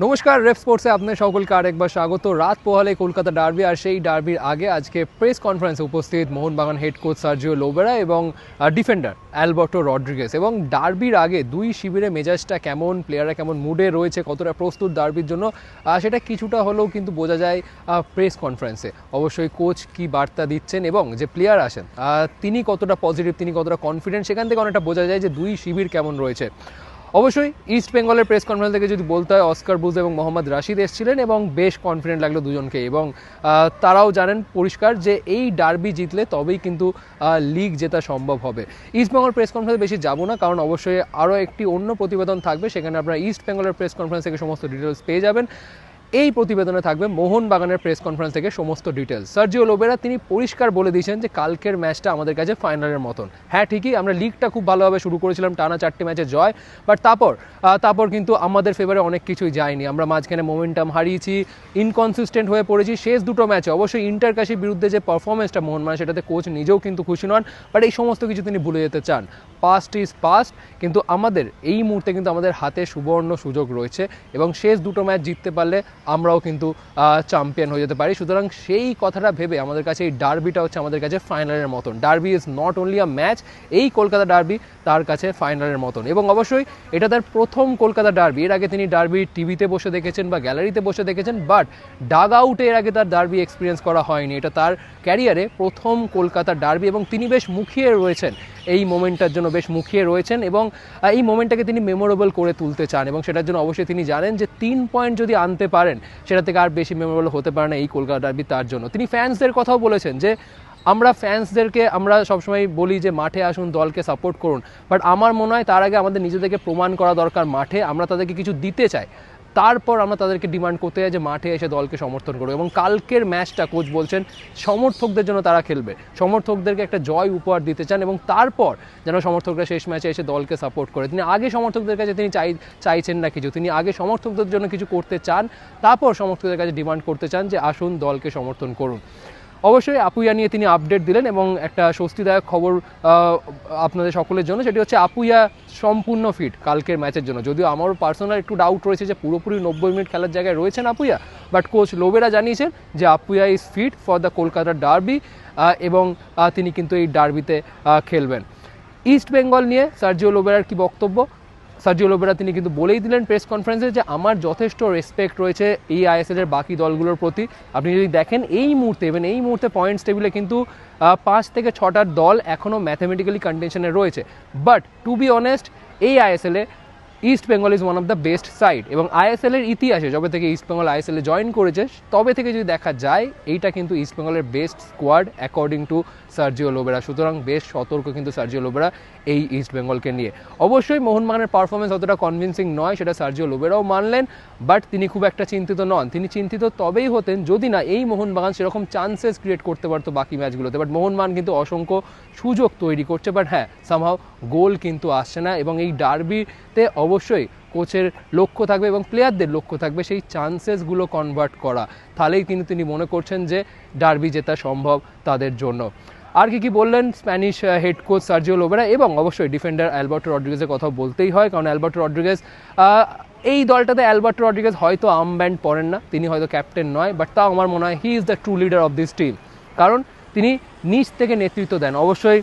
নমস্কার, রেফ স্পোর্টসে আপনাদের সকলকে আরেকবার স্বাগত। রাত পোহালে কলকাতা ডার্বি, আর সেই ডার্বির আগে আজকে প্রেস কনফারেন্সে উপস্থিত Mohun Bagan head coach Sergio Lobera এবং ডিফেন্ডার অ্যালবার্টো রড্রিগেজ। এবং ডার্বির আগে দুই শিবিরে মেজাজটা কেমন, প্লেয়াররা কেমন মুডে রয়েছে, কতটা প্রস্তুত ডার্বির জন্য, সেটা কিছুটা হলেও কিন্তু বোঝা যায় প্রেস কনফারেন্সে। অবশ্যই কোচ কি বার্তা দিচ্ছেন এবং যে প্লেয়ার আসেন তিনি কতটা পজিটিভ, তিনি কতটা কনফিডেন্ট, সেখান থেকে অনেকটা বোঝা যায় যে দুই শিবির কেমন রয়েছে। অবশ্যই ইস্ট বেঙ্গলের প্রেস কনফারেন্স থেকে যদি বলতে হয়, অস্কার বুজ এবং মোহাম্মদ রাশিদ এসেছিলেন এবং বেশ কনফিডেন্ট লাগলো দুজনকে। এবং তারাও জানেন পরিষ্কার যে এই ডার্বি জিতলে তবেই কিন্তু লিগ জেতা সম্ভব হবে। ইস্ট বেঙ্গল প্রেস কনফারেন্সে বেশি যাব না, কারণ অবশ্যই আরও একটি অন্য প্রতিবেদন থাকবে, সেখানে আপনারা ইস্ট বেঙ্গলের প্রেস কনফারেন্স থেকে সমস্ত ডিটেলস পেয়ে যাবেন। এই প্রতিবেদনে থাকবে মোহনবাগানের প্রেস কনফারেন্স থেকে সমস্ত ডিটেলস। সার্জিও লোবেরা তিনি পরিষ্কার বলে দিয়েছেন যে কালকের ম্যাচটা আমাদের কাছে ফাইনালের মতন। হ্যাঁ ঠিকই, আমরা লিগটা খুব ভালোভাবে শুরু করেছিলাম, টানা 4টে ম্যাচে জয়, বাট তারপর কিন্তু আমাদের ফেভারে অনেক কিছুই যায়নি। আমরা মাঝখানে মোমেন্টাম হারিয়েছি, ইনকনসিস্টেন্ট হয়ে পড়েছি শেষ দুটো ম্যাচে। অবশ্যই ইন্টারকাশির বিরুদ্ধে যে পারফরমেন্সটা মোহনবাগান, সেটাতে কোচ নিজেও কিন্তু খুশি নন, বাট এই সমস্ত কিছু তিনি ভুলে যেতে চান। পাস্ট ইজ পাস্ট, কিন্তু আমাদের এই মুহূর্তে কিন্তু আমাদের হাতে সুবর্ণ সুযোগ রয়েছে এবং শেষ দুটো ম্যাচ জিততে পারলে আমরাও কিন্তু চ্যাম্পিয়ন হয়ে যেতে পারি। সুতরাং সেই কথাটা ভেবে আমাদের কাছে এই ডার্বিটা হচ্ছে আমাদের কাছে ফাইনালের মতন। Derby is not only a match, এই কলকাতা ডার্বি তার কাছে ফাইনালের মতন। এবং অবশ্যই এটা তার প্রথম কলকাতা ডার্বি। এর আগে তিনি ডার্বি টিভিতে বসে দেখেছেন বা গ্যালারিতে বসে দেখেছেন, বাট ডাগ আউটে এর আগে তার ডার্বি এক্সপিরিয়েন্স করা হয়নি। এটা তার ক্যারিয়ারে প্রথম কলকাতা ডার্বি এবং তিনি বেশ মুখিয়ে রয়েছেন এই মোমেন্টটার জন্য, বেশ মুখিয়ে রয়েছেন এবং এই মোমেন্টটাকে তিনি মেমোরেবল করে তুলতে চান। এবং সেটার জন্য অবশ্যই তিনি জানেন যে 3 পয়েন্ট যদি আনতে পারেন, সেটা থেকে আর বেশি মেমোরেবল হতে পারে না এই কলকাতা ডার্বি তার জন্য। তিনি ফ্যান্সদের কথাও বলেছেন যে আমরা ফ্যান্সদেরকে আমরা সবসময় বলি যে মাঠে আসুন, দলকে সাপোর্ট করুন, বাট আমার মনে হয় তার আগে আমাদের নিজেদেরকে প্রমাণ করা দরকার মাঠে। আমরা তাদেরকে কিছু দিতে চাই, তারপর আমরা তাদেরকে ডিমান্ড করতে চাই যে মাঠে এসে দলকে সমর্থন করবে। এবং কালকের ম্যাচটা কোচ বলছেন সমর্থকদের জন্য তারা খেলবে, সমর্থকদেরকে একটা জয় উপহার দিতে চান এবং তারপর যেন সমর্থকরা শেষ ম্যাচে এসে দলকে সাপোর্ট করে। তিনি আগে সমর্থকদের কাছে তিনি চাইছেন না কিছু, তিনি আগে সমর্থকদের জন্য কিছু করতে চান, তারপর সমর্থকদের কাছে ডিমান্ড করতে চান যে আসুন দলকে সমর্থন করুন। অবশ্যই আপুইয়া নিয়ে তিনি আপডেট দিলেন এবং একটা স্বস্তিদায়ক খবর আপনাদের সকলের জন্য, সেটি হচ্ছে আপুইয়া সম্পূর্ণ ফিট কালকের ম্যাচের জন্য। যদিও আমারও পার্সোনাল একটু ডাউট রয়েছে যে পুরোপুরি 90 মিনিট খেলার জায়গায় রয়েছেন আপুইয়া, বাট কোচ লোবেরা জানিয়েছেন যে Apuia is fit for the Kolkata derby এবং তিনি কিন্তু এই ডার্বিতে খেলবেন। ইস্ট বেঙ্গল নিয়ে সার্জিও লোবেরার কি বক্তব্য? সার্জিও লোবেরা তিনি কিন্তু বলেই দিলেন প্রেস কনফারেন্সে যে আমার যথেষ্ট রেসপেক্ট রয়েছে এই আইএসএলের বাকি দলগুলোর প্রতি। আপনি যদি দেখেন এই মুহূর্তে পয়েন্টস টেবিলে কিন্তু 5 থেকে 6টা দল এখনও ম্যাথামেটিক্যালি কন্টেনশনে রয়েছে, বাট টু বি অনেস্ট এই আইএসএলে East Bengal is one of the best side. এবং আইএসএলের ইতিহাসে যবে থেকে ইস্ট বেঙ্গল আইএসএলে জয়েন করেছে তবে থেকে যদি দেখা যায় এইটা কিন্তু ইস্ট বেঙ্গলের best squad according to Sergio Lobera. সুতরাং বেশ সতর্ক কিন্তু সার্জিও লোবেরা এই ইস্ট বেঙ্গলকে নিয়ে। অবশ্যই মোহনবাগানের পারফরমেন্স অতটা কনভিন্সিং নয়, সেটা সার্জিও লোবেরাও মানলেন, বাট তিনি খুব একটা চিন্তিত নন। তিনি চিন্তিত তবেই হতেন যদি না এই মোহনবাগান সেরকম চান্সেস ক্রিয়েট করতে পারতো বাকি ম্যাচগুলোতে। বাট মোহনবাগান কিন্তু অসংখ্য সুযোগ তৈরি করছে, বাট হ্যাঁ সামহাও গোল কিন্তু আসছে না। এবং এই ডার্বিতে অবশ্যই কোচের লক্ষ্য থাকবে এবং প্লেয়ারদের লক্ষ্য থাকবে সেই চান্সেসগুলো কনভার্ট করা, তাহলেই কিন্তু তিনি মনে করছেন যে ডার্বি জেতা সম্ভব তাদের জন্য। আর কি বললেন Spanish head coach Sergio Lobera? এবং অবশ্যই ডিফেন্ডার অ্যালবার্টো রড্রিগেজের কথা বলতেই হয়, কারণ অ্যালবার্টো রড্রিগেজ এই দলটাতে অ্যালবার্টো রড্রিগেজ হয়তো আর্মব্যান্ড পরেন না, তিনি হয়তো ক্যাপ্টেন নয়, বাট তাও আমার মনে হয় he is the true leader of this team, কারণ তিনি নিচ থেকে নেতৃত্ব দেন। অবশ্যই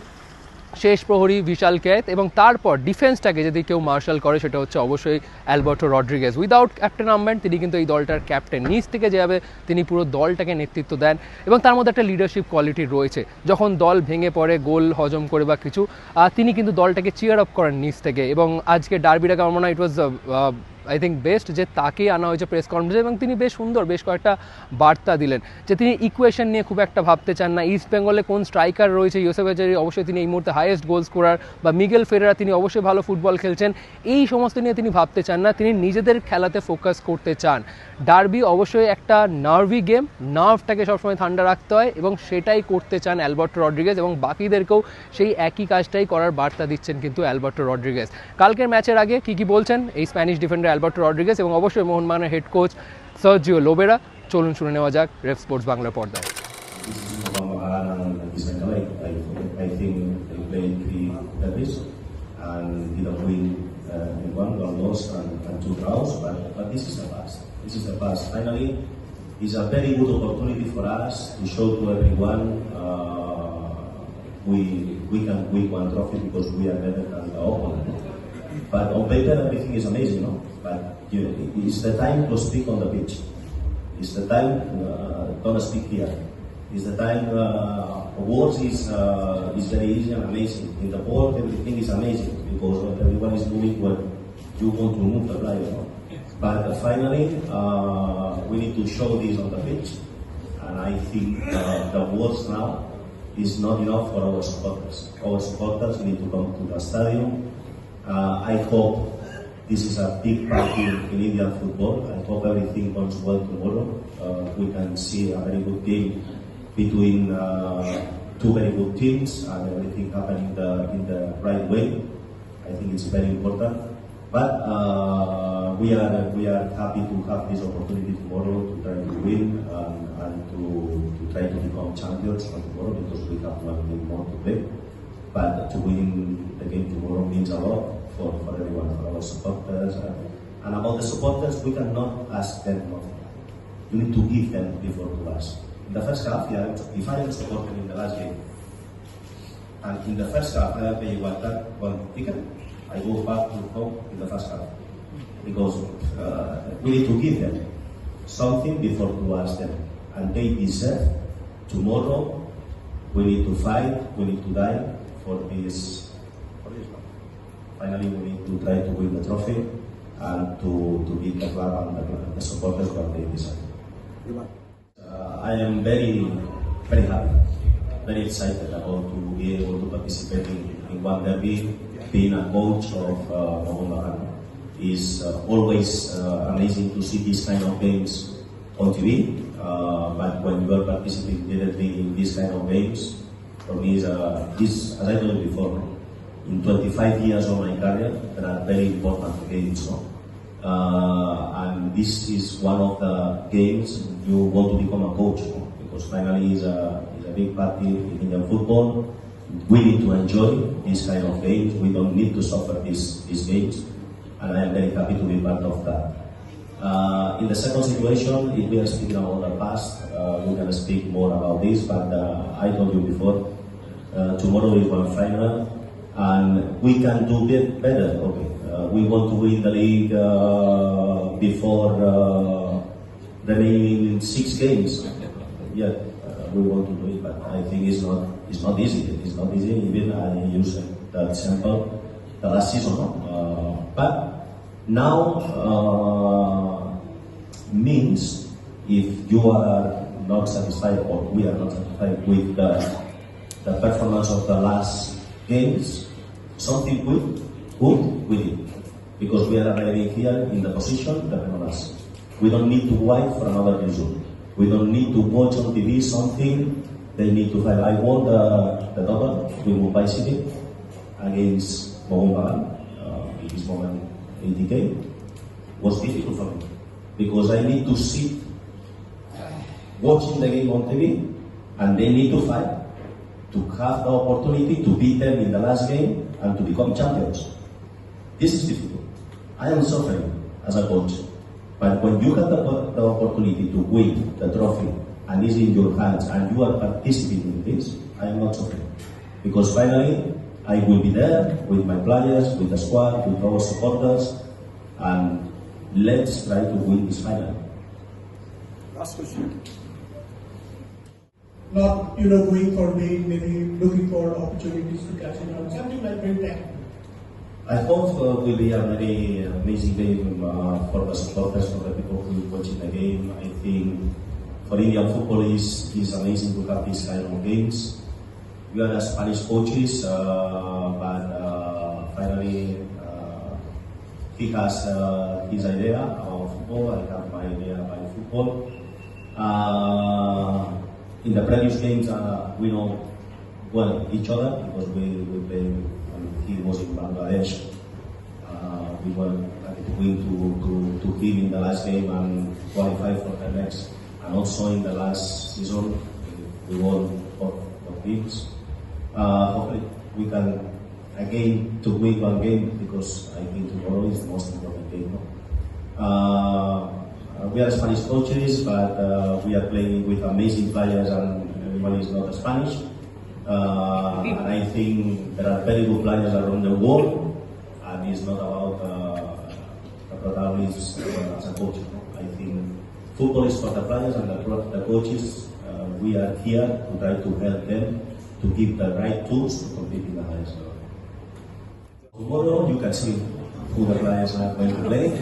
শেষ প্রহরী বিশাল ক্যাথ এবং তারপর ডিফেন্সটাকে যদি কেউ মার্শাল করে সেটা হচ্ছে অবশ্যই Alberto Rodriguez. Without captain armband তিনি কিন্তু এই দলটার ক্যাপ্টেন, নিচ থেকে যেভাবে তিনি পুরো দলটাকে নেতৃত্ব দেন এবং তার মধ্যে একটা লিডারশিপ কোয়ালিটি রয়েছে। যখন দল ভেঙে পড়ে, গোল হজম করে বা কিছু, তিনি কিন্তু দলটাকে চিয়ার আপ করেন নিচ থেকে। এবং আজকে ডার্বিটাকে আমার মনে হয় ইট ওয়াজ আই থিঙ্ক বেস্ট যে তাকেই আনা হয়েছে প্রেস কনফারেন্সে এবং তিনি বেশ সুন্দর বেশ কয়েকটা বার্তা দিলেন যে তিনি ইকুয়েশন নিয়ে খুব একটা ভাবতে চান না। ইস্ট বেঙ্গলে কোন স্ট্রাইকার রয়েছে, ইউসেফ আজারি অবশ্যই তিনি এই মুহূর্তে হাইয়েস্ট গোল স্কোরার, বা মিগেল ফেরেরা তিনি অবশ্যই ভালো ফুটবল খেলছেন, এই সমস্ত নিয়ে তিনি ভাবতে চান না। তিনি নিজেদের খেলাতে ফোকাস করতে চান। ডার্বি অবশ্যই একটা নার্ভি গেম, নার্ভটাকে সবসময় ঠান্ডা রাখতে হয় এবং সেটাই করতে চান অ্যালবার্টো রড্রিগেজ এবং বাকিদেরকেও সেই একই কাজটাই করার বার্তা দিচ্ছেন কিন্তু অ্যালবার্টো রড্রিগেজ। কালকের ম্যাচের আগে কি বলছেন এই স্প্যানিশ ডিফেন্ডার অ্যালবার্টো রড্রিগেজ এবং অবশ্যই মোহনবাগানের হেড কোচ সার্জিও লোবেরা? চলুন শুনে নেওয়া যাক রেফ স্পোর্টস বাংলার পর্দায়। I think they played 3 derbies and didn't win in one lost and 2 draws, but this is the past. This is the past. Finally, it's a very good opportunity for us to show to everyone we can win one trophy because we are better than the opponent. But on paper, everything is amazing, no? But you know, it's the time to speak on the pitch. It's the time, don't speak here. It's the time, words is very easy and amazing. In the board, everything is amazing because everyone is doing what you want to move the player. No? But finally, we need to show this on the pitch. And I think the words now is not enough for our supporters. Our supporters need to come to the stadium. I hope this is a big party in Indian football. I hope everything goes well tomorrow. We can see a very good game between two very good teams and everything happening in the right way. I think it's very important. But we are happy to have this opportunity tomorrow to try to win and to try to become champions for tomorrow because we have one game more to play. But to win the game tomorrow means a lot for everyone, for our supporters. And about the supporters, we cannot ask them nothing. You need to give them before to us. In the first half, if I am supporting in the last game, and in the first half I pay one ticket, I go back to home in the first half. Because we need to give them something before to ask them. And they deserve. Tomorrow, we need to fight, we need to die for this one. Finally, we need to try to win the trophy and to beat the club and the supporters what they deserve. I am very, very happy, very excited about to be able to participate in one derby. Being a coach of Mohun Bagan is always amazing to see these kind of games on TV. But when you are participating directly in these kind of games, for me, this, as I told you before, in 25 years of my career, there are very important games. No? And this is one of the games you want to become a coach, no? Because finally it's a big party in Indian football. We need to enjoy this kind of games. We don't need to suffer these games. And I am very happy to be part of that. In the second situation, if we are speaking about the past, we can speak more about this, but I told you before, tomorrow is one final, and we can do better. Okay, we want to win the league before remaining 6 games. Yeah, we want to do it, but I think it's not easy. It's not easy. Even I use the example the last season, no? But now means if you are not satisfied or we are not satisfied with the performance of the last games, something good we did. Because we are arriving here in the position that we us. We don't need to wait for another result. We don't need to watch on TV something they need to fight. I won the double with Mumbai City against Mohun Bagan. In this moment, 80K was difficult for me because I need to sit watching the game on TV and they need to fight to have the opportunity to beat them in the last game and to become champions. This is difficult. I am suffering as a coach, but when you have the opportunity to win the trophy and it's in your hands and you are participating in this, I am not suffering. Because finally, I will be there with my players, with the squad, with our supporters, and let's try to win this final. Last question. Not, going for being maybe looking for opportunities to catch it on something like that. I hope will be a very amazing game for the supporters, for the people who are watching the game. I think for Indian football is amazing to have these kind of games. We are Spanish coaches, but finally he has his idea about football. I have my idea about football. In the previous games, we know well each other because we played when he was in Bangladesh. We were lucky to win to him in the last game and qualify for the next. And also in the last season, we won both games. Hopefully, we can again to win one game because I think tomorrow is the most important game. we are Spanish coaches, but we are playing with amazing players, and everyone is not Spanish. And I think there are very good players around the world, and it's not about the protagonist as a coach. I think football is for the players and the coaches. We are here to try to help them to give the right tools to compete in the highest level. Tomorrow you can see who the players are going to play,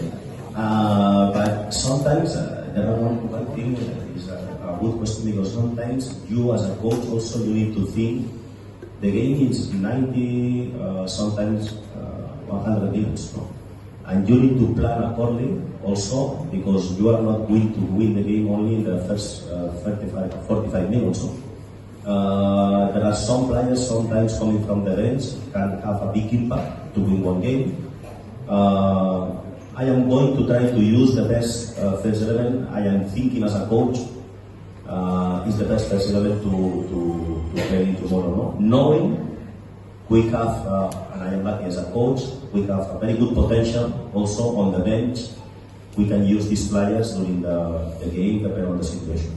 but sometimes there are one thing is a good question, because sometimes you as a coach also you need to think the game is 90, sometimes 100 minutes, no? And you need to plan accordingly also, because you are not going to win the game only in the first 45 minutes. No? There are some players sometimes coming from the bench can have a big impact to win one game. I am going to try to use the best first 11. I am thinking as a coach is the best first 11 to play tomorrow. No? Knowing we have, and I am lucky as a coach, we have a very good potential also on the bench. We can use these players during the game depending on the situation.